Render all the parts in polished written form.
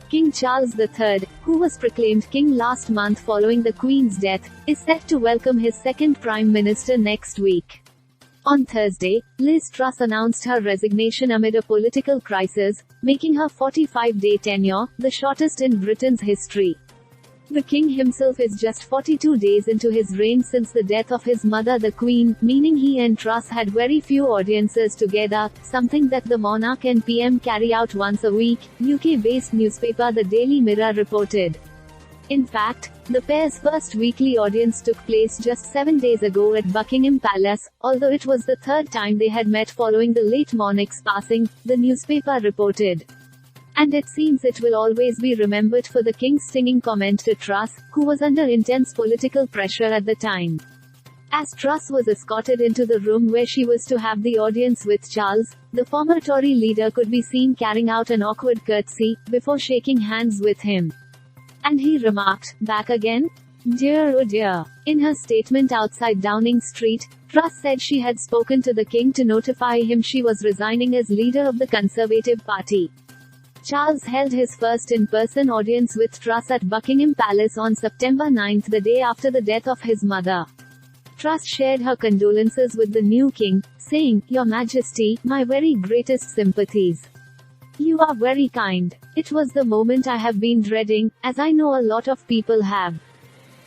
King Charles III, who was proclaimed king last month following the Queen's death, is set to welcome his second Prime Minister next week. On Thursday, Liz Truss announced her resignation amid a political crisis, making her 45-day tenure the shortest in Britain's history. The king himself is just 42 days into his reign since the death of his mother the Queen, meaning he and Truss had very few audiences together, something that the monarch and PM carry out once a week, UK-based newspaper The Daily Mirror reported. In fact, the pair's first weekly audience took place just 7 days ago at Buckingham Palace, although it was the third time they had met following the late monarch's passing, the newspaper reported. And it seems it will always be remembered for the king's stinging comment to Truss, who was under intense political pressure at the time. As Truss was escorted into the room where she was to have the audience with Charles, the former Tory leader could be seen carrying out an awkward curtsy, before shaking hands with him. And he remarked, "Back again? Dear oh dear." In her statement outside Downing Street, Truss said she had spoken to the king to notify him she was resigning as leader of the Conservative Party. Charles held his first in-person audience with Truss at Buckingham Palace on September 9, the day after the death of his mother. Truss shared her condolences with the new king, saying, "Your Majesty, my very greatest sympathies. You are very kind. It was the moment I have been dreading, as I know a lot of people have.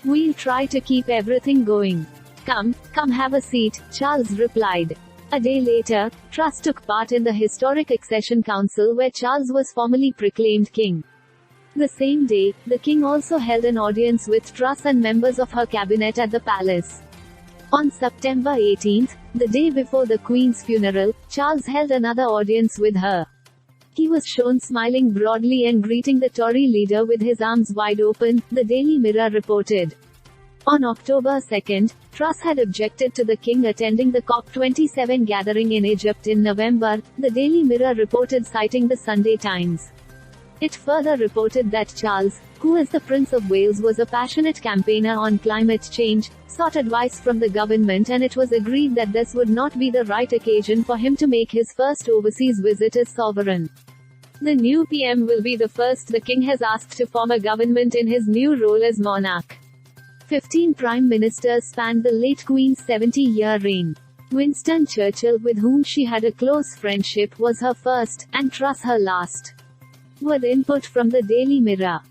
We'll try to keep everything going. Come have a seat," Charles replied. A day later, Truss took part in the historic Accession Council where Charles was formally proclaimed king. The same day, the king also held an audience with Truss and members of her cabinet at the palace. On September 18, the day before the Queen's funeral, Charles held another audience with her. He was shown smiling broadly and greeting the Tory leader with his arms wide open, the Daily Mirror reported. On October 2, Truss had objected to the king attending the COP27 gathering in Egypt in November, the Daily Mirror reported citing the Sunday Times. It further reported that Charles, who as the Prince of Wales was a passionate campaigner on climate change, sought advice from the government and it was agreed that this would not be the right occasion for him to make his first overseas visit as sovereign. The new PM will be the first the king has asked to form a government in his new role as monarch. 15 prime ministers spanned the late Queen's 70-year reign. Winston Churchill, with whom she had a close friendship, was her first, and Truss her last. With input from the Daily Mirror.